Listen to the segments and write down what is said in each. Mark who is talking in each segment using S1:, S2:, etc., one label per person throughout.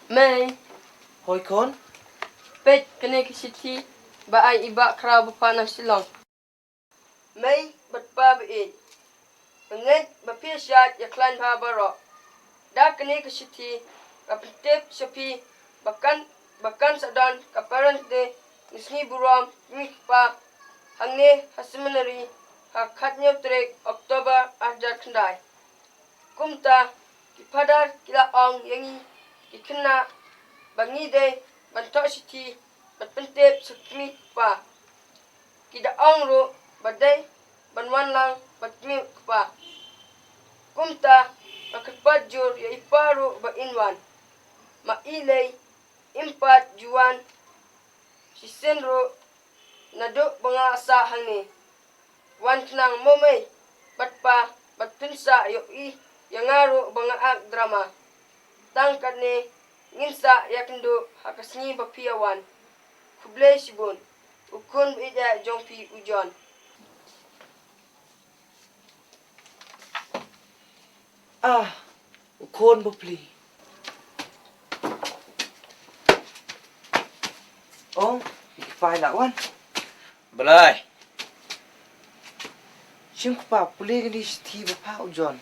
S1: May
S2: Hoi kon?
S1: pet kene kisiti ba ay iba kra bapa na silong. May batpa biin. Menget bapiasyat yaklan habaro. Da kene kisiti kapitip sapi bakan sadan kaparent de nisni buram mikpa hangne haseminary hakatnya trek Oktober arjar kendai. Kumta kipadar kila ong yangi kikena bangi de bantok siti batpentip sakmi pa. Kida ong ru badai banwan lang batmi pa. Kumta makapajur ya iparu ba inwan. Mailay impat juan sisenro naduk bangasa hangni. Wan kenang momay batpa batpinsa yo I yang ngaru bangaak drama. Tangkat ni nginsa yakindu hakasni bapiawan. Kublay sibun. Ukun ida jongpi ujon.
S2: Ukon bapli. Oh, phai wan.
S3: Belai.
S2: Sing pa puli gani sti bapa ujon.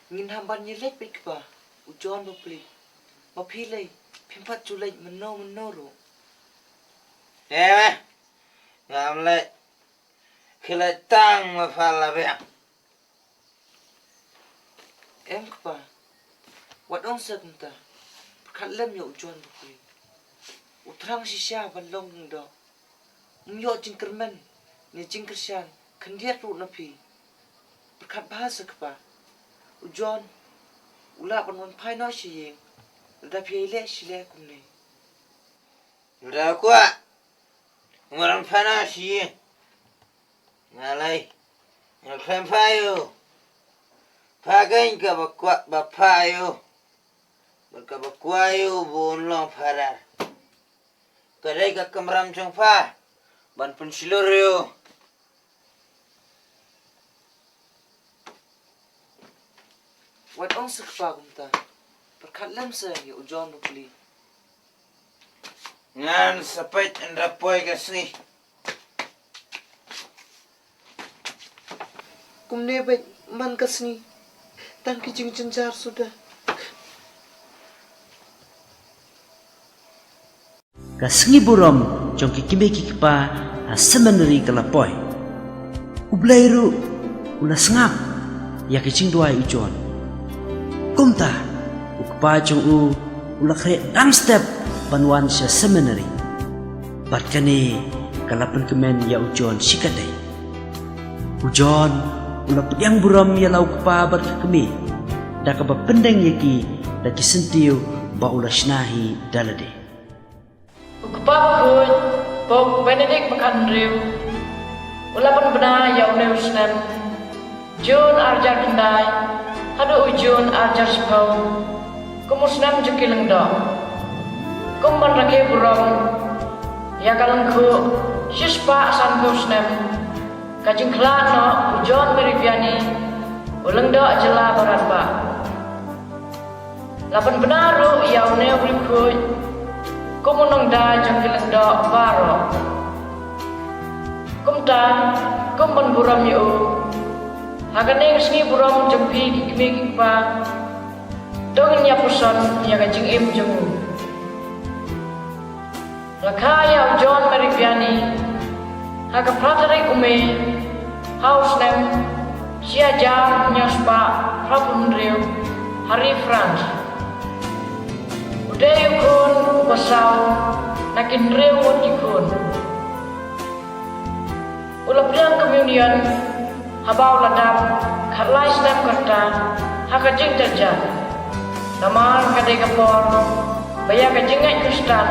S2: Ngin hamban nyelek pik pa ujon bapli. Mapilay pimpat julay meno ro.
S3: Ngam le kila tang ma fala be.
S2: Em pa. Wat ong sakta. Khatlem yo ujon bapli. Utrang sisya balong do. Myo jingkermen ni jingkersyan kendiat ru napi. Berkat bahasa pa. Ujon ula panwan phai no siyeng. Da piele sile kumne.
S3: Udah kwa. Ngorang phana si. Ngalai. Ngapem phayo. Phagen ka bakwa bapayo. Berka bakwayo bonlong pharar. Kadai ka kamram chong pha. Ban pensilur yo.
S2: Wat ong sakpa kumta. Berkat lem sa yo ujon bapli.
S3: Ngan sapait endapoy kasni.
S2: Kumne baik man kasni. Tan kijing cenjar sudah.
S4: Kasengi buram jong kikime kikipa a seminary kalapoy. Ublairu ula sengap ya kicing duai ujon. Kumta ukpa jong ula kre dang step panwan sa seminary. Batkani kalapan kemen ya ujon sikadai. Ujon ula pudyang buram ya lau ukpa bat kami. Da kaba pendeng yaki da kisentiu ba ula snahi dalade.
S5: Ukpaput Pop Benedict Makandriu Ulapan benar ya uneu snem Jun arjar kendai Hadu ujun arjar sepau Kumusnem jukileng do Kumban rake buram Ya kalengku Sispa sanku snem Kajing kelak no ujon meriviani Uleng do jela barat ba Lapan benaru ya uneu berikut Kumunong da jangkilang do baro. Kumta kumban buram yu. Haganeng sengi buram jampi kikme kikpa. Dongin ya puson ya kajing im jengu. Lakaya ujon meriviani. Haga pratari ume. Haus nem. Sia jam nyaspa. Rapun riu. Hari France. Uday ukun basau nakin rewot ikun. Ulapryang communion habau ladam khalai snap karta hakajing terja. Namar kadai kapor baya kajingai Kristen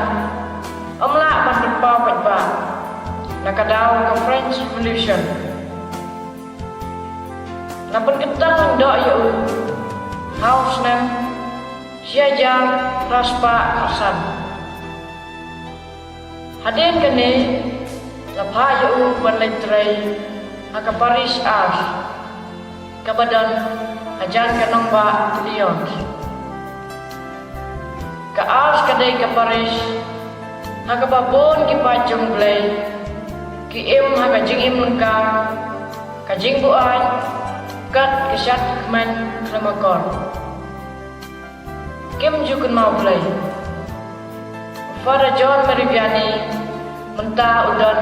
S5: amla ban berpau patba nakadau ke French Revolution. Lapan ketang dok yu. Haus nem. Siajar raspa kasan. Hadin kene lapha yu banletrai akaparis as. Kabadan ajan kanong ba Leon. Kaas kadai kaparis hakababon kipajong blay kiim hakajing im lengkar kajing buay kat kesat kemen klemakor kim jukun mau blay Father John Meriviani mentah udan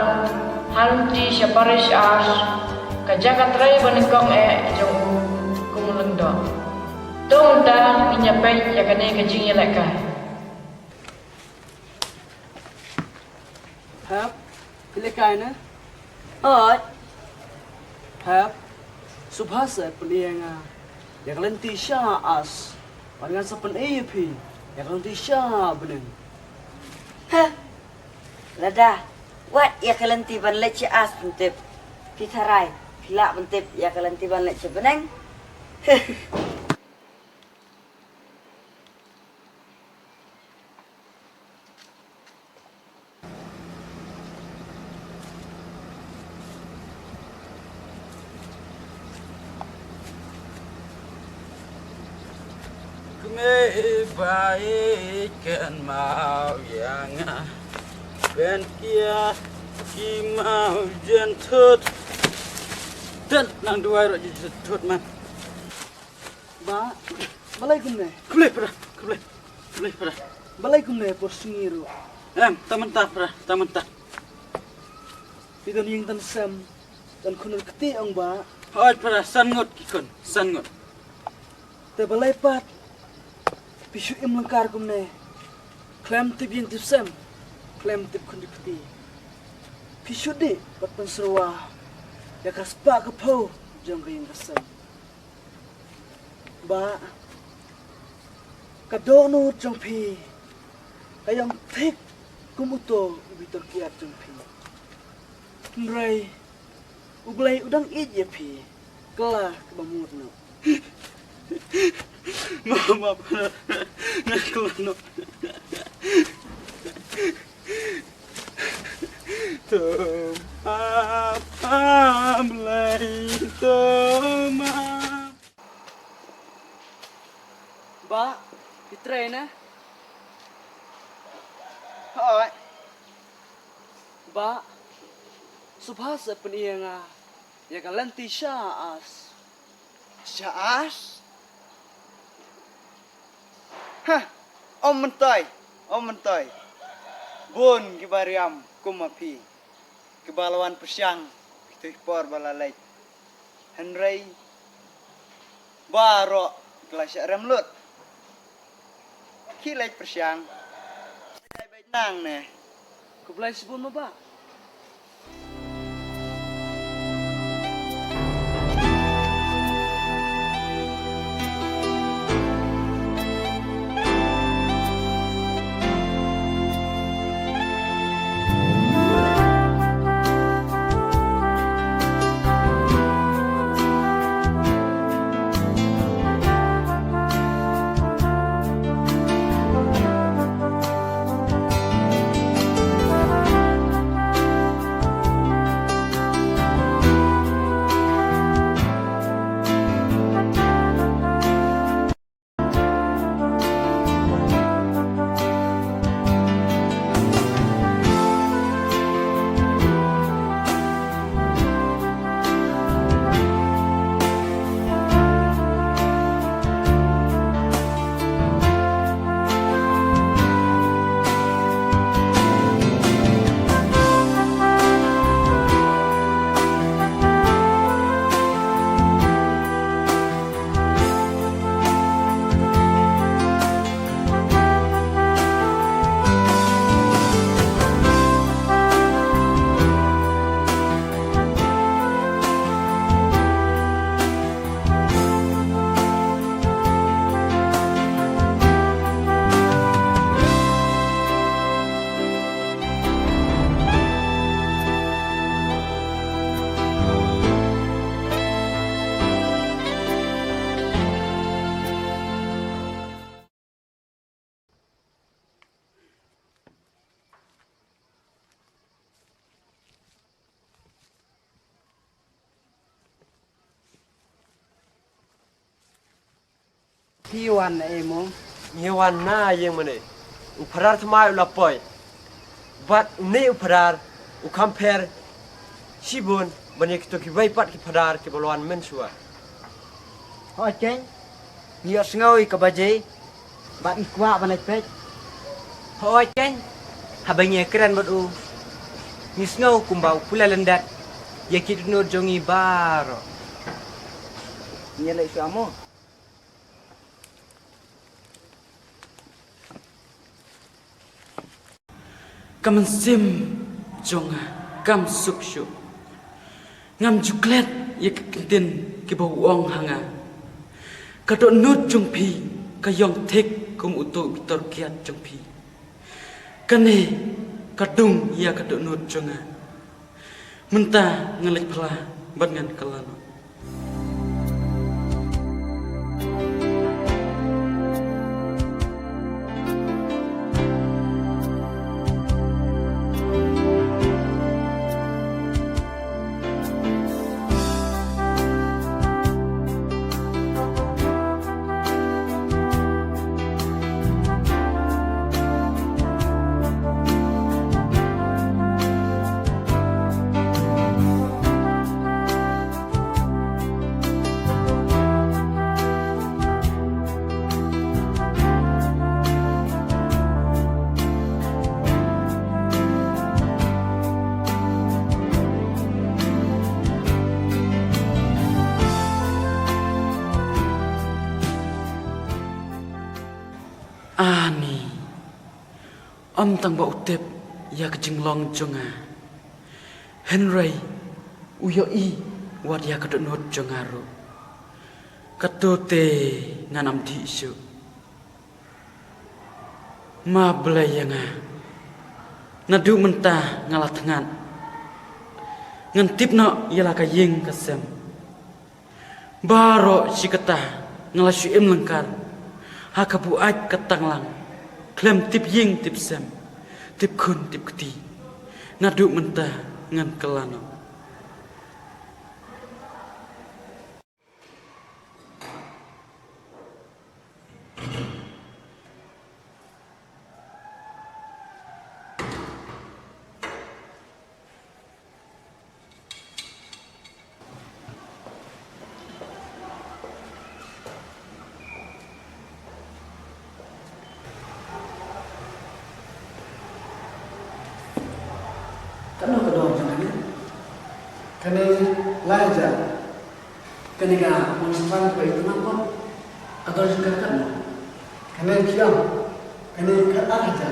S5: hanti siaparis as kajakat ray baningkong jong kumulengdo tong da minyapai yakane kajing yelakay
S6: Hap, pilih kain na?
S1: Ot,
S6: Hap, subhasa penianga. Yang lenti syah as, pangan sapan AUP. Yang lenti syah beneng.
S7: Hah, lada, wat ya kelanti ban leci as bentip, pitarai, pilak bentip ya kelanti ban leci beneng.
S6: Baikkan mau yang ben kia ki mau jentut dan nang dua ro jentut man ba balai kumne kumle pra balai kumne por singiru taman ta itu yang tan sam dan kunul keti ang ba hoi pra sangot kikon sangot te balai pat Pishu im lengkar kumne, klem tip yang tip sem, klem tip kondikti. Pishu di bat penserwa, ya kaspa kepo jam kain kasem. Ba, kadono jam pi, kayang tik kumuto bitor kiat jam pi. Nrai, uglai udang ije pi, kelah kebamut no. Mama pernah ngeklano. Tomam lay tomam. Ba, ditry na. Hoy. Ba, subhasa penianga. Ya kalanti syaas. Syaas? Hah, om mentoy. Bun kibariam kumapi. Kebalawan pesyang itu por balalai. Henry baro kelas remlut. Kilai pesyang. Baik nang ne. Kublai sebelum ba? พี่วันเองมั้ง
S8: Nyewan na yang mana? Uparar thamai ulapoi. But ne uparar ukamper shibun banyak tu kibai pat ki padar ki balwan mensua.
S6: ฮอดเก่งเหยียดงอยกับบัจบัดอีกว่าบันไดเป็ด
S8: Hoi ken. Habanya keren bot u. Nisngau kumbau pula lendat. Ya kit no jongi baro.
S6: เนี่ยเลยสามอ
S5: mynsiem jonga kam sukshu ngam juklet ye kintin ki bawang hanga kadok nut jong pi kayong thek kum utu bitor kiat jong pi kane kadung ya kadok nut jonga menta ngelik pala bat ngan kalano ani om tang ba utep ya kejinglong jonga Henry uyo I wat ya kadok nut jongaru katote nganam di isu ma belayanga nadu mentah ngalah tengan ngentip no ialah kaying kasem baro sikata ngalasyu im lengkar hakabu aj katanglang klem tip ying tip sem tip kun tip keti nadu mentah ngan kelano
S6: Kano kadong jangan ni? Kani laja. Kani ka monstran ko itu nampak. Kadong jangan kan? Kani kiam. Kani kat aja.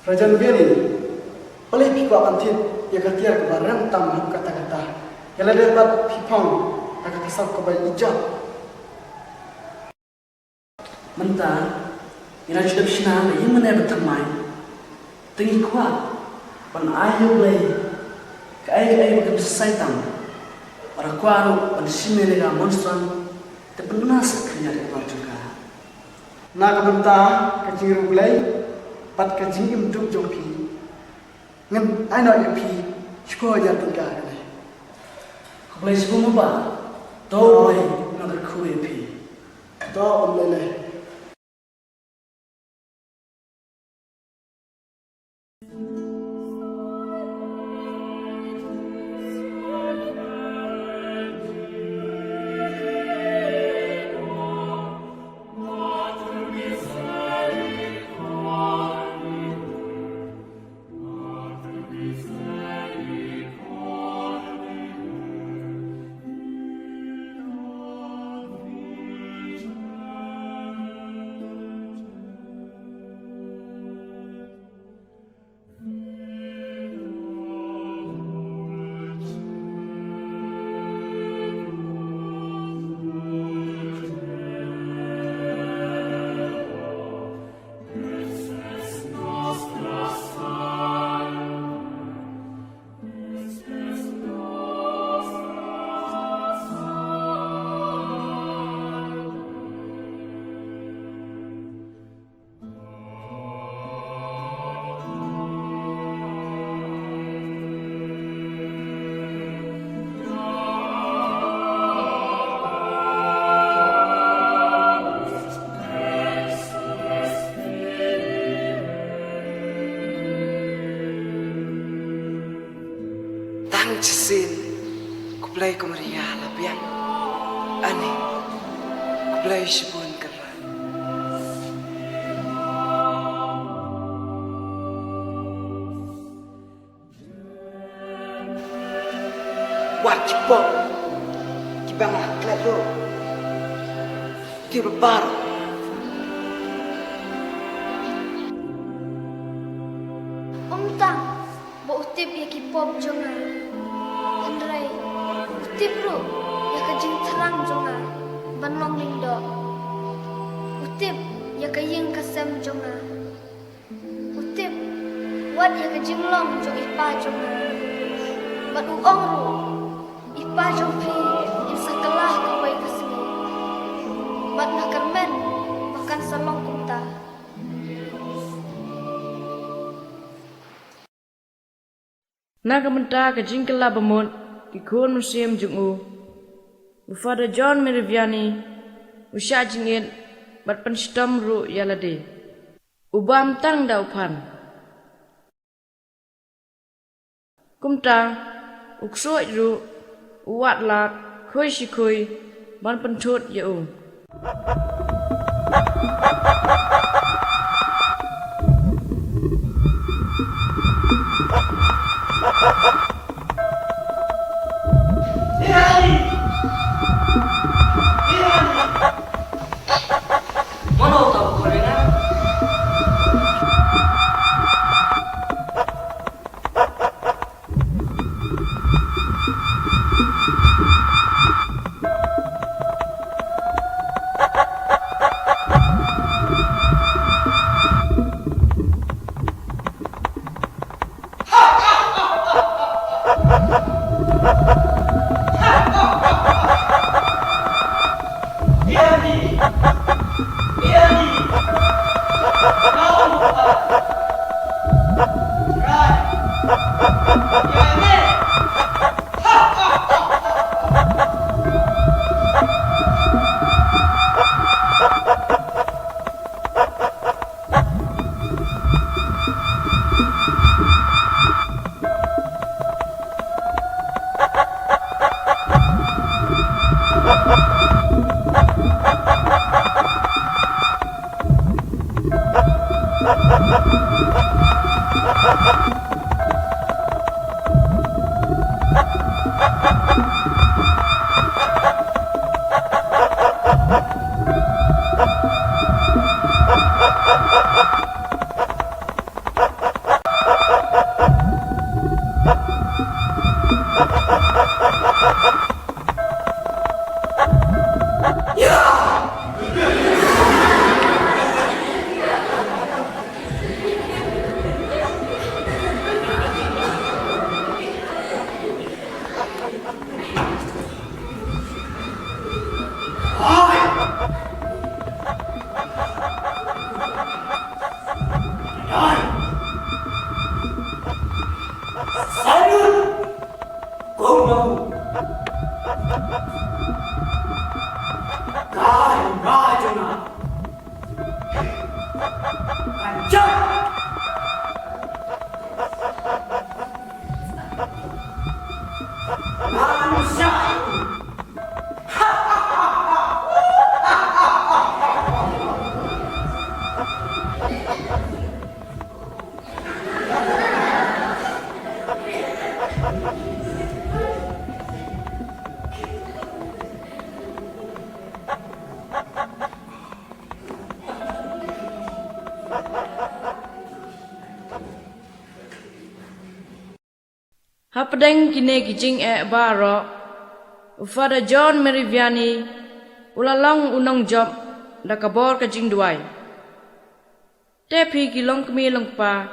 S6: Raja Nubeni. Oleh pikwa kantin ya katia ke barang tam kata-kata. Yang dapat pipang akan kesal ke bayi ijab.
S5: mentah ina jidap shina ye mane betamai tengi kwa pan ayo le kai bukan saitan para kwaru pan simene ga monstran te penas kanya de juga
S6: Na kabenta kacing rulai pat kacing imduk jongpi. Ngan aino yapi shko aja tinggal ni.
S5: Kaplay semua ba to boy na kuwe pi
S6: To olele.
S2: Hang cesin, kuplay Maria labiang. Ani, kuplay sibun keran. Wah cipok, cibang aklat lo. Tiba bar.
S9: Tang, bo utip ya kipop jonga. Andrai, utip ru ya kajing terang jonga. Banlong lindo. Utip ya kaying kasem jonga. Utip wat ya kajing long jong ipa jonga. Bat uong ru ipa jong pi in sekelah kawai kasmi. Bat na kermen makan salong kumta.
S5: Nagamenta ke jingkela bemut ki kon mynsiem jungu. Father John Meriviani usha jingit bat penstom ru yalade. Ubam tang daupan. Kumta uksoi ru uwat lak khoi shikoi ban penthut yau.
S2: Mana tahu kau dengar?
S5: Hapadeng kine kijing baro. Father John Meriviani ulalong unong job da kabor kajing duai. Tepi kilong kemi long pa.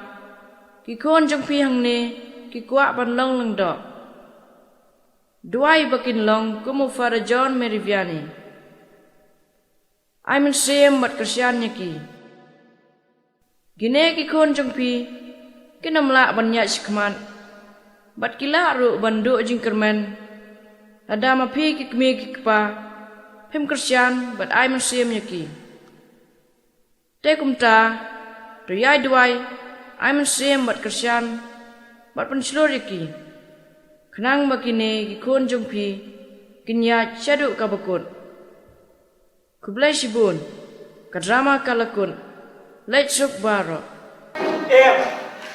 S5: Ki kon jong pi hang ne ki kwa ban long lang do. Duai bakin long kumu Father John Meriviani. I mynsiem bat kersiannya ki. Gine ki kon jong pi kinamla banyak sikman. Bat kila ru bandu jingkermen. Ada mapi ki kemi ki kpa. Pem kersian bat I mynsiem ki. Te kumta riyai duai I mynsiem bat kersian bat penselur ki. Kenang makine gikon jongpi ginya syadu kabakun. Kublai sibun kadrama kalakun leit suk baro.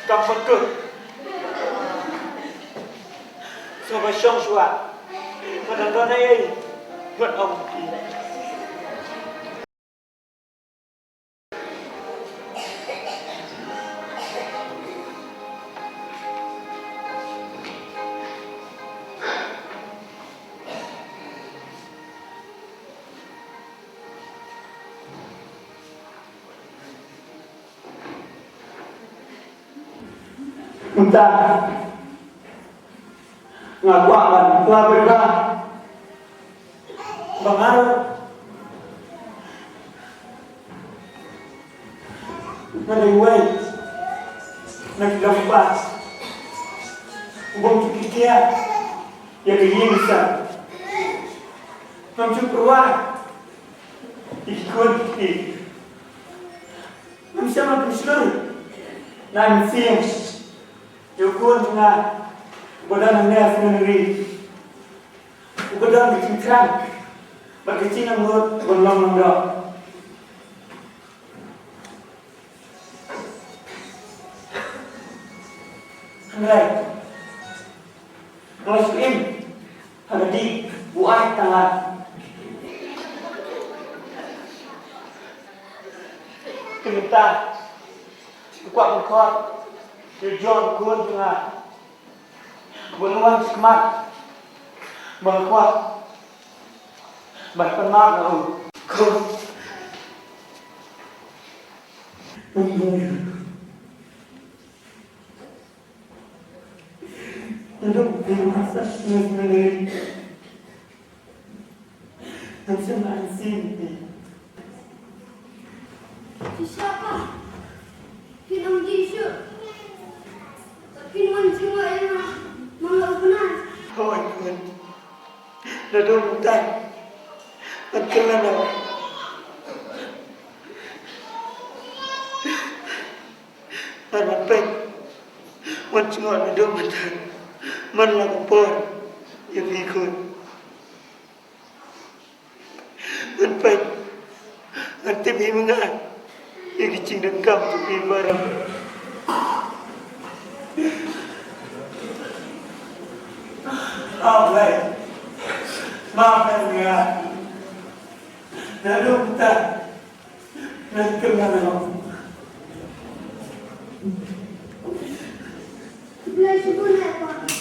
S6: Kabakun. Sobat syong syua. Kadang-kadang ini buat ông kỳ. Kita ngaku aman, telah berkah pengaruh ngeriway naglampas ubang kikia ya kayinsa namcupruwa ikon ki mynsiem Pascal mynsiem Yukun nga bodan nga Seminarians bodan bicara bagi ang lot bolong ndo Hai Muslim hadi buat tangan kita kuat kuat John kun nga bunuan semat berkuat berpenat na kun untuk bermasa sebenarnya macam mynsiem
S9: Siapa? Kita tisu. Tapi mynsiem yang benar.
S6: Thôi kun là đông tay ăn cơm là nào ăn mặt bánh ăn ngọt là đông mặt thật mình là một bồn yêu vì kun ăn bánh ăn tiếp hi mừng ăn yêu cái trình đừng cầm cho vì vợ Oleh maafkan ya, lalu kita nanti malam.
S9: Belah sibun apa?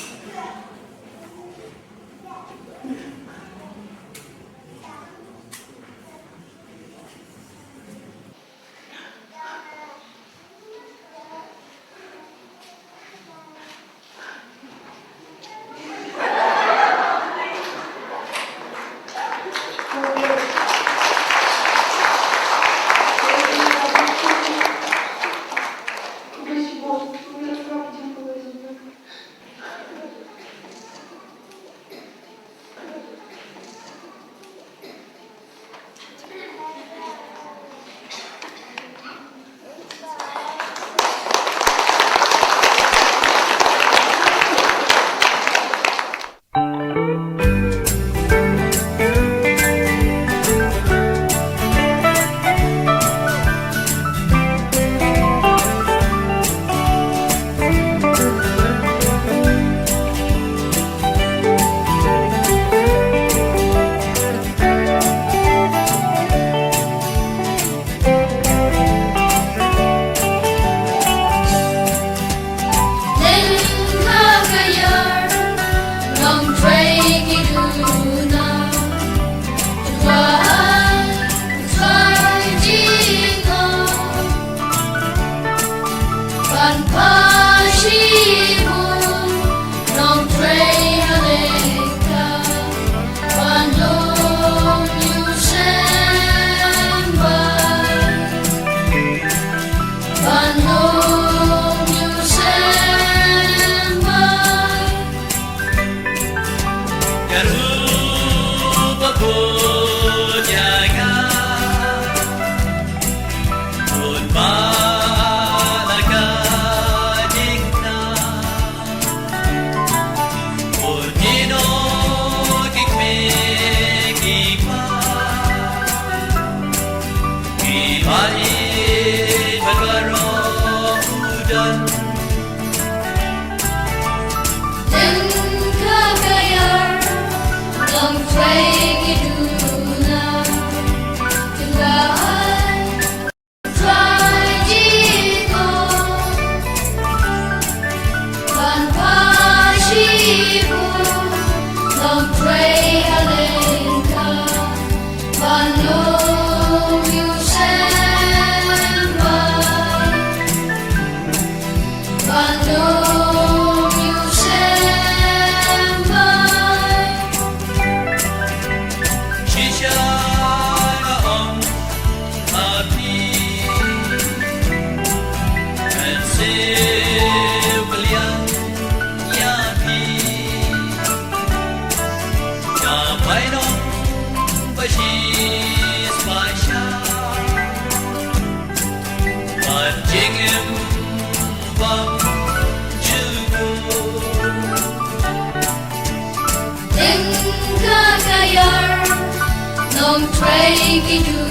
S10: Long tray ki du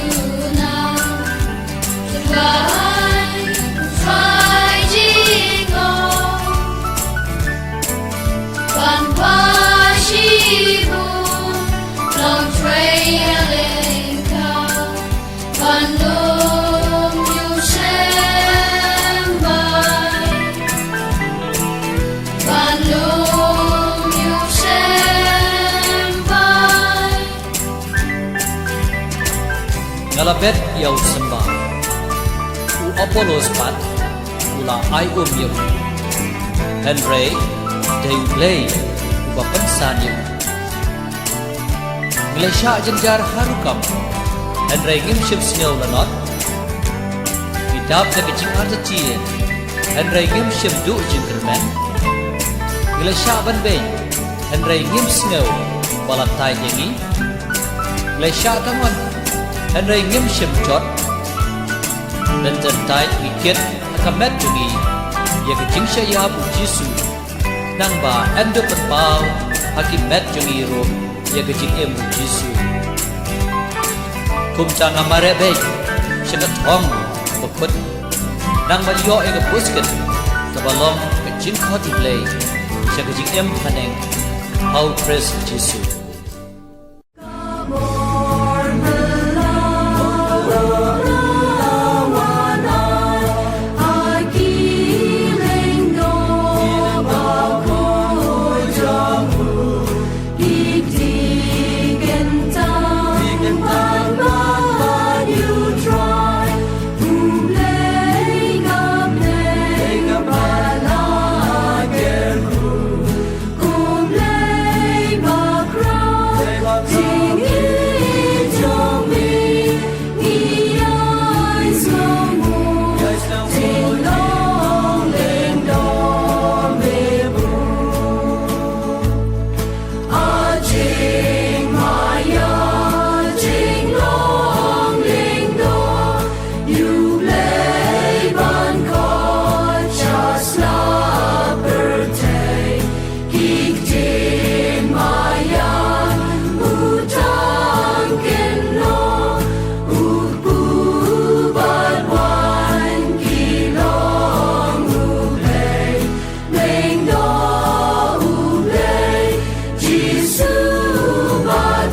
S10: na vai vai jing o Ban pa shi bu Long tray alenka Ban lum yu shem bai Ban lum yu shem bai
S11: Ngalabet yaw sembah U Apollos pat Ula ai yau Henry Day play U bapensan yau Malaysia jenjar harukam Henry ngimship snow lanot Idap na kecing arta cien Henry ngimship du jingerman Malaysia ban bay Henry ngim snow Balatai yangi Malaysia tangon Henry ngimship jot Dan tertai ikit akamet jungi Ya kecing syaya bu Jisu Nang ba endo penpau Hakimet jungi ro Ya kecing bu Jisu Kum canga mare baik Syengat hong Bepet Nang ba yo ya kepusket Kebalong kecing khoti play Ya kecing paneng How praise Jisu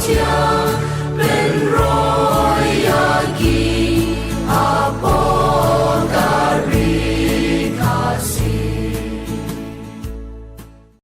S10: Dia